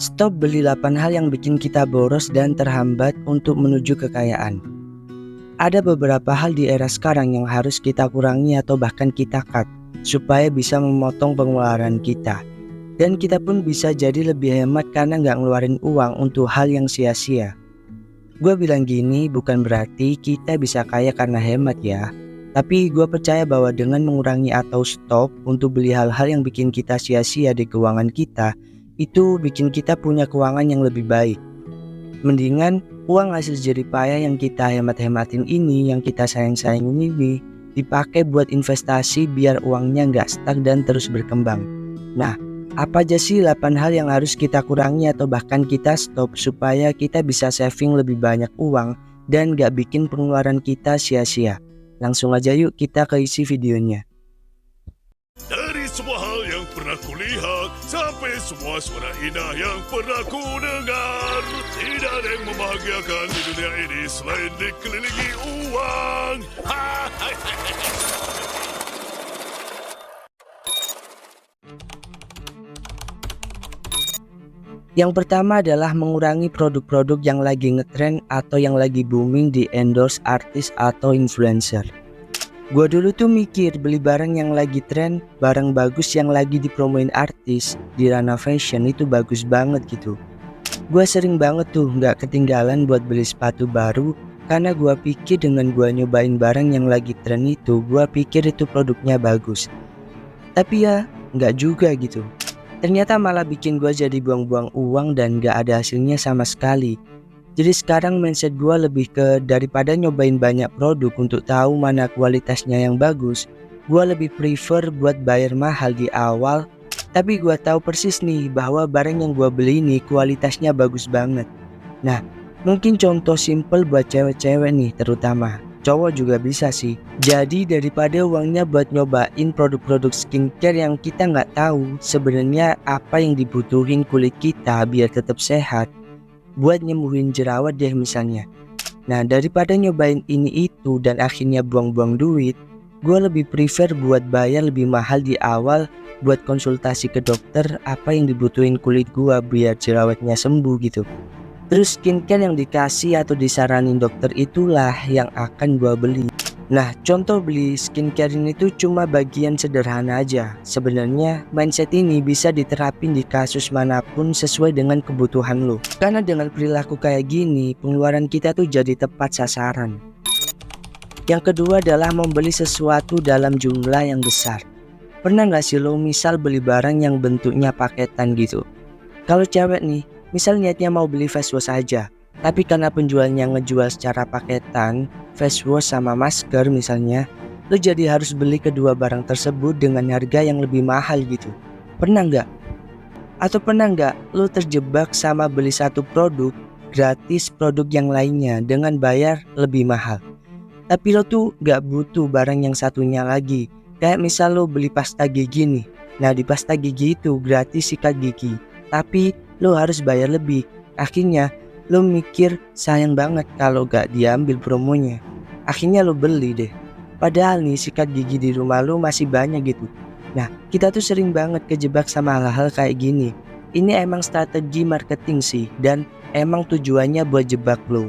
Stop beli 8 hal yang bikin kita boros dan terhambat untuk menuju kekayaan. Ada beberapa hal di era sekarang yang harus kita kurangi atau bahkan kita cut, supaya bisa memotong pengeluaran kita. Dan kita pun bisa jadi lebih hemat karena nggak ngeluarin uang untuk hal yang sia-sia. Gue bilang gini bukan berarti kita bisa kaya karena hemat ya. Tapi gue percaya bahwa dengan mengurangi atau stop untuk beli hal-hal yang bikin kita sia-sia di keuangan kita, itu bikin kita punya keuangan yang lebih baik. Mendingan uang hasil jerih payah yang kita hemat-hematin ini, yang kita sayang-sayangin ini, dipakai buat investasi biar uangnya nggak stuck dan terus berkembang. Nah, apa aja sih 8 hal yang harus kita kurangi atau bahkan kita stop supaya kita bisa saving lebih banyak uang dan nggak bikin pengeluaran kita sia-sia? Langsung aja yuk kita ke isi videonya. Dari semua hal yang pernah kulihat sampai semua suara indah yang pernah ku dengar, tidak ada yang membahagiakan di dunia ini selain dikelilingi uang. Yang pertama adalah mengurangi produk-produk yang lagi ngetrend atau yang lagi booming di endorse artis atau influencer. Gua dulu tuh mikir beli barang yang lagi tren, barang bagus yang lagi dipromoin artis di ranah fashion itu bagus banget gitu. Gua sering banget tuh nggak ketinggalan buat beli sepatu baru karena gua pikir dengan gua nyobain barang yang lagi tren itu, gua pikir itu produknya bagus. Tapi ya nggak juga gitu. Ternyata malah bikin gua jadi buang-buang uang dan nggak ada hasilnya sama sekali. Jadi sekarang mindset gue lebih ke daripada nyobain banyak produk untuk tahu mana kualitasnya yang bagus, gue lebih prefer buat bayar mahal di awal, tapi gue tahu persis nih bahwa barang yang gue beli ini kualitasnya bagus banget. Nah, mungkin contoh simple buat cewek-cewek nih terutama, cowok juga bisa sih. Jadi daripada uangnya buat nyobain produk-produk skincare yang kita nggak tahu sebenarnya apa yang dibutuhin kulit kita biar tetap sehat, buat nyembuhin jerawat deh misalnya. Nah, daripada nyobain ini itu dan akhirnya buang-buang duit, gue lebih prefer buat bayar lebih mahal di awal buat konsultasi ke dokter apa yang dibutuhin kulit gue biar jerawatnya sembuh gitu. Terus skincare yang dikasih atau disaranin dokter itulah yang akan gue beli. Nah, contoh beli skincare ini tuh cuma bagian sederhana aja. Sebenarnya mindset ini bisa diterapin di kasus manapun sesuai dengan kebutuhan lo. Karena dengan perilaku kayak gini, pengeluaran kita tuh jadi tepat sasaran. Yang kedua adalah membeli sesuatu dalam jumlah yang besar. Pernah gak sih lo misal beli barang yang bentuknya paketan gitu? Kalau cewek nih, misal niatnya mau beli face wash aja, tapi karena penjualnya ngejual secara paketan, face wash sama masker misalnya, lo jadi harus beli kedua barang tersebut dengan harga yang lebih mahal gitu. Pernah nggak? Atau pernah nggak lo terjebak sama beli satu produk gratis produk yang lainnya dengan bayar lebih mahal? Tapi lo tuh nggak butuh barang yang satunya lagi. Kayak misal lo beli pasta gigi nih. Nah, di pasta gigi itu gratis sikat gigi, tapi lo harus bayar lebih. Akhirnya lo mikir sayang banget kalau gak diambil promonya. Akhirnya lo beli deh. Padahal nih sikat gigi di rumah lo masih banyak gitu. Nah, kita tuh sering banget kejebak sama hal-hal kayak gini. Ini emang strategi marketing sih, dan emang tujuannya buat jebak lo,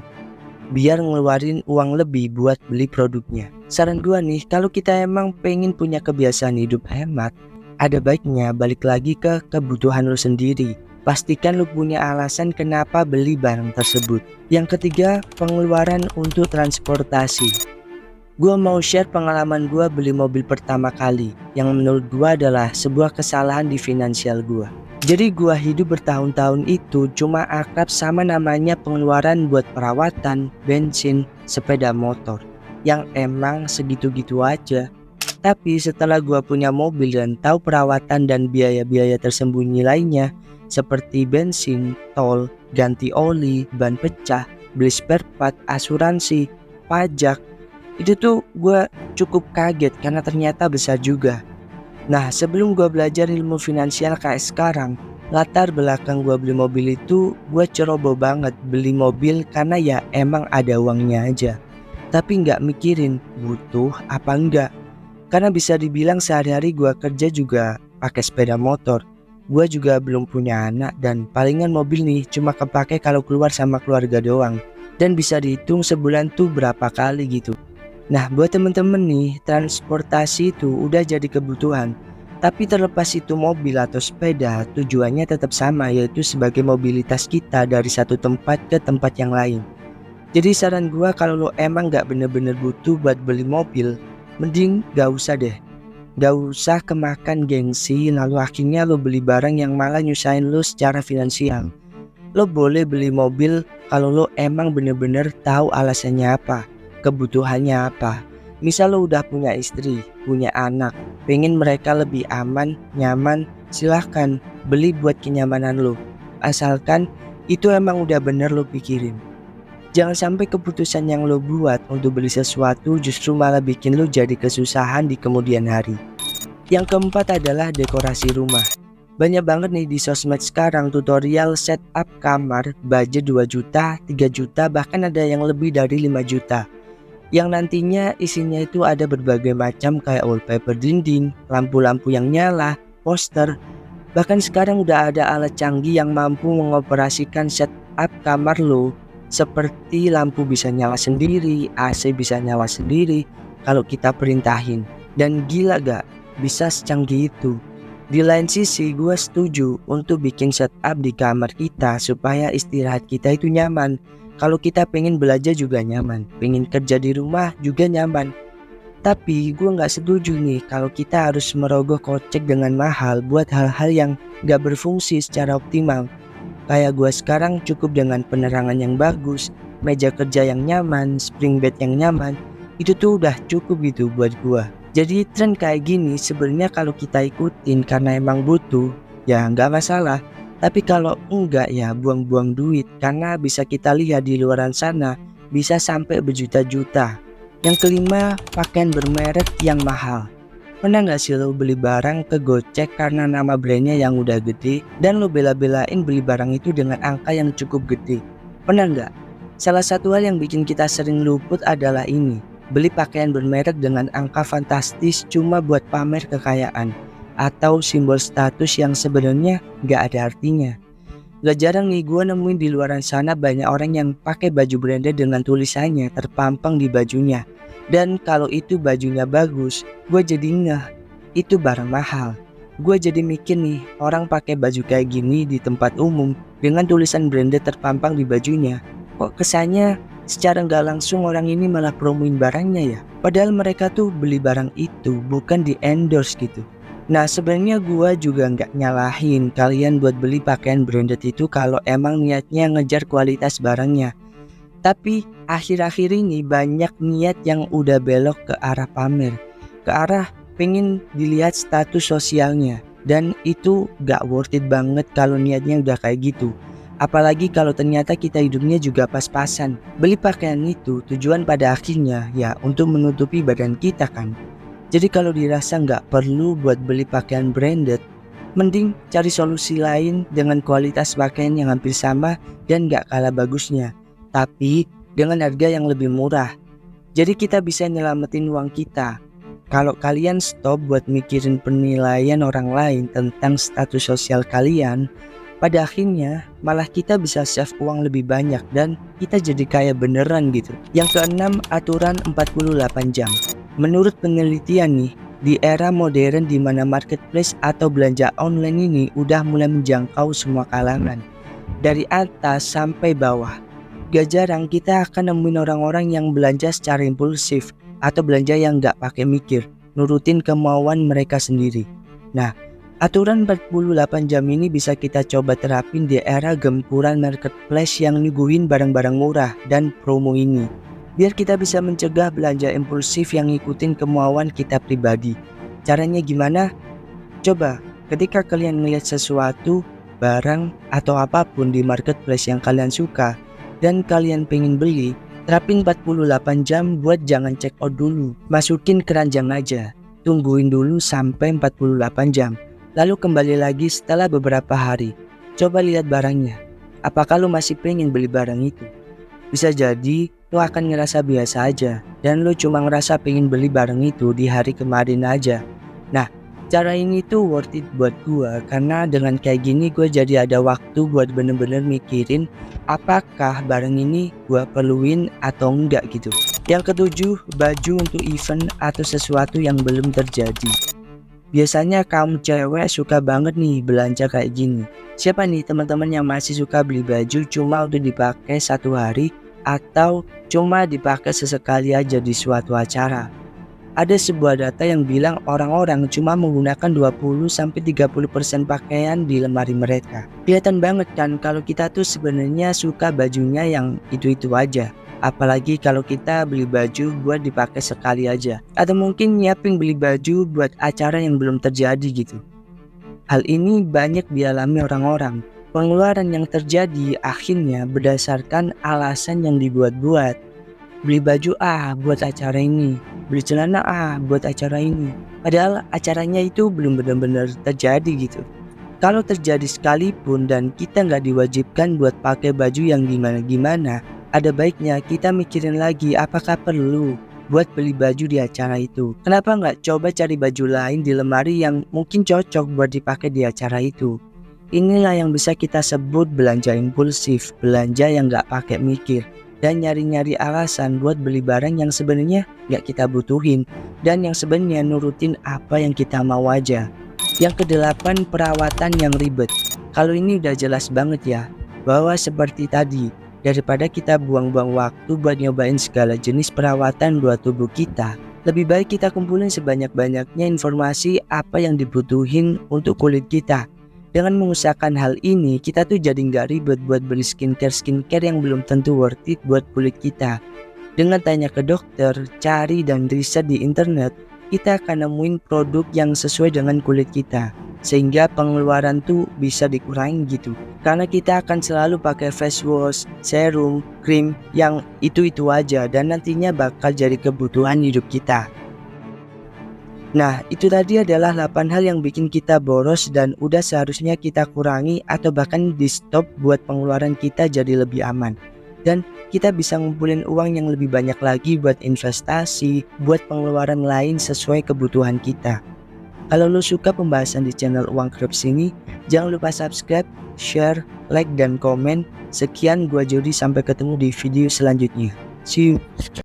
biar ngeluarin uang lebih buat beli produknya. Saran gua nih, kalau kita emang pengen punya kebiasaan hidup hemat, ada baiknya balik lagi ke kebutuhan lo sendiri. Pastikan lu punya alasan kenapa beli barang tersebut. Yang ketiga, pengeluaran untuk transportasi. Gua mau share pengalaman gua beli mobil pertama kali, yang menurut gua adalah sebuah kesalahan di finansial gua. Jadi gua hidup bertahun-tahun itu cuma akrab sama namanya pengeluaran buat perawatan, bensin, sepeda motor, yang emang segitu-gitu aja. Tapi setelah gua punya mobil dan tahu perawatan dan biaya-biaya tersembunyi lainnya, seperti bensin, tol, ganti oli, ban pecah, beli spare part, asuransi, pajak, itu tuh gue cukup kaget karena ternyata besar juga. Nah, sebelum gue belajar ilmu finansial kayak sekarang, latar belakang gue beli mobil itu gue ceroboh banget beli mobil karena ya emang ada uangnya aja. Tapi nggak mikirin butuh apa enggak. Karena bisa dibilang sehari-hari gue kerja juga pakai sepeda motor. Gua juga belum punya anak dan palingan mobil nih cuma kepake kalau keluar sama keluarga doang. Dan bisa dihitung sebulan tuh berapa kali gitu. Nah, buat temen-temen nih, transportasi itu udah jadi kebutuhan. Tapi terlepas itu mobil atau sepeda, tujuannya tetap sama, yaitu sebagai mobilitas kita dari satu tempat ke tempat yang lain. Jadi saran gua, kalau lo emang gak bener-bener butuh buat beli mobil, mending gak usah deh. Gak usah kemakan gengsi lalu akhirnya lo beli barang yang malah nyusahin lo secara finansial. Lo boleh beli mobil kalau lo emang bener-bener tahu alasannya apa, kebutuhannya apa. Misal lo udah punya istri, punya anak, pengen mereka lebih aman, nyaman, silahkan beli buat kenyamanan lo. Asalkan itu emang udah bener lo pikirin. Jangan sampai keputusan yang lo buat untuk beli sesuatu justru malah bikin lo jadi kesusahan di kemudian hari. Yang keempat adalah dekorasi rumah. Banyak banget nih di sosmed sekarang tutorial setup kamar budget 2 juta, 3 juta, bahkan ada yang lebih dari 5 juta. Yang nantinya isinya itu ada berbagai macam kayak wallpaper dinding, lampu-lampu yang nyala, poster. Bahkan sekarang udah ada alat canggih yang mampu mengoperasikan setup kamar lo. Seperti lampu bisa nyala sendiri, AC bisa nyala sendiri kalau kita perintahin. Dan gila gak? Bisa secanggih itu. Di lain sisi gue setuju untuk bikin setup di kamar kita supaya istirahat kita itu nyaman. Kalau kita pengen belajar juga nyaman, pengen kerja di rumah juga nyaman. Tapi gue gak setuju nih kalau kita harus merogoh kocek dengan mahal buat hal-hal yang gak berfungsi secara optimal. Kayak gue sekarang cukup dengan penerangan yang bagus, meja kerja yang nyaman, spring bed yang nyaman. Itu tuh udah cukup gitu buat gue. Jadi tren kayak gini sebenarnya kalau kita ikutin karena emang butuh, ya nggak masalah. Tapi kalau enggak ya buang-buang duit, karena bisa kita lihat di luaran sana bisa sampai berjuta-juta. Yang kelima, pakaian bermerek yang mahal. Pernah nggak sih lo beli barang ke Gojek karena nama brandnya yang udah gede dan lo bela-belain beli barang itu dengan angka yang cukup gede? Pernah nggak? Salah satu hal yang bikin kita sering luput adalah ini. Beli pakaian bermerek dengan angka fantastis cuma buat pamer kekayaan atau simbol status yang sebenarnya gak ada artinya. Gak jarang nih gue nemuin di luaran sana banyak orang yang pakai baju branded dengan tulisannya terpampang di bajunya. Dan kalau itu bajunya bagus, gue jadi ngeh, itu barang mahal. Gue jadi mikir nih, orang pakai baju kayak gini di tempat umum dengan tulisan branded terpampang di bajunya, kok kesannya secara nggak langsung orang ini malah promoin barangnya ya. Padahal mereka tuh beli barang itu bukan di endorse gitu. Nah sebenarnya gua juga nggak nyalahin kalian buat beli pakaian branded itu kalau emang niatnya ngejar kualitas barangnya. Tapi akhir-akhir ini banyak niat yang udah belok ke arah pamer, ke arah pengen dilihat status sosialnya. Dan itu gak worth it banget kalau niatnya udah kayak gitu. Apalagi kalau ternyata kita hidupnya juga pas-pasan. Beli pakaian itu tujuan pada akhirnya ya untuk menutupi badan kita kan. Jadi kalau dirasa nggak perlu buat beli pakaian branded, mending cari solusi lain dengan kualitas pakaian yang hampir sama dan nggak kalah bagusnya, tapi dengan harga yang lebih murah. Jadi kita bisa nyelamatin uang kita. Kalau kalian stop buat mikirin penilaian orang lain tentang status sosial kalian, pada akhirnya malah kita bisa save uang lebih banyak dan kita jadi kaya beneran gitu. Yang keenam, aturan 48 jam. Menurut penelitian nih, di era modern di mana marketplace atau belanja online ini udah mulai menjangkau semua kalangan, dari atas sampai bawah. Gak jarang kita akan nemuin orang-orang yang belanja secara impulsif atau belanja yang gak pakai mikir, nurutin kemauan mereka sendiri. Nah, aturan 48 jam ini bisa kita coba terapin di era gempuran marketplace yang nyuguhin barang-barang murah dan promo ini. Biar kita bisa mencegah belanja impulsif yang ngikutin kemauan kita pribadi. Caranya gimana? Coba ketika kalian melihat sesuatu, barang atau apapun di marketplace yang kalian suka dan kalian pengen beli, terapin 48 jam buat jangan check out dulu. Masukin keranjang aja, tungguin dulu sampai 48 jam. Lalu kembali lagi setelah beberapa hari. Coba lihat barangnya. Apakah lo masih pengen beli barang itu? Bisa jadi lo akan ngerasa biasa aja dan lo cuma ngerasa pengen beli barang itu di hari kemarin aja. Nah, Cara ini tuh worth it buat gua karena dengan kayak gini gua jadi ada waktu buat bener-bener mikirin apakah barang ini gua perluin atau enggak gitu. Yang ketujuh, baju untuk event atau sesuatu yang belum terjadi. Biasanya kaum cewek suka banget nih belanja kayak gini. Siapa nih teman-teman yang masih suka beli baju cuma untuk dipakai satu hari atau cuma dipakai sesekali aja di suatu acara? Ada sebuah data yang bilang orang-orang cuma menggunakan 20-30% pakaian di lemari mereka. Kelihatan banget kan kalau kita tuh sebenarnya suka bajunya yang itu-itu aja. Apalagi kalau kita beli baju buat dipakai sekali aja. Atau mungkin nyiapin beli baju buat acara yang belum terjadi gitu. Hal ini banyak dialami orang-orang. Pengeluaran yang terjadi akhirnya berdasarkan alasan yang dibuat-buat. Beli baju A buat acara ini, beli celana A buat acara ini. Padahal acaranya itu belum benar-benar terjadi gitu. Kalau terjadi sekalipun dan kita nggak diwajibkan buat pakai baju yang gimana-gimana, ada baiknya kita mikirin lagi apakah perlu buat beli baju di acara itu. Kenapa nggak coba cari baju lain di lemari yang mungkin cocok buat dipakai di acara itu. Inilah yang bisa kita sebut belanja impulsif, belanja yang nggak pakai mikir. Dan nyari-nyari alasan buat beli barang yang sebenarnya gak kita butuhin dan yang sebenarnya nurutin apa yang kita mau aja. Yang kedelapan, perawatan yang ribet. Kalau ini udah jelas banget ya, bahwa seperti tadi, daripada kita buang-buang waktu buat nyobain segala jenis perawatan buat tubuh kita, lebih baik kita kumpulin sebanyak-banyaknya informasi apa yang dibutuhin untuk kulit kita. Dengan mengusahakan hal ini, kita tuh jadi nggak ribet buat beli skincare yang belum tentu worth it buat kulit kita. Dengan tanya ke dokter, cari dan riset di internet, kita akan nemuin produk yang sesuai dengan kulit kita. Sehingga pengeluaran tuh bisa dikurangi gitu. Karena kita akan selalu pakai face wash, serum, krim yang itu-itu aja dan nantinya bakal jadi kebutuhan hidup kita. Nah, itu tadi adalah 8 hal yang bikin kita boros dan udah seharusnya kita kurangi atau bahkan di stop buat pengeluaran kita jadi lebih aman. Dan kita bisa ngumpulin uang yang lebih banyak lagi buat investasi, buat pengeluaran lain sesuai kebutuhan kita. Kalau lo suka pembahasan di channel Uang Krebs ini, jangan lupa subscribe, share, like, dan komen. Sekian, gua Jody, sampai ketemu di video selanjutnya. See you.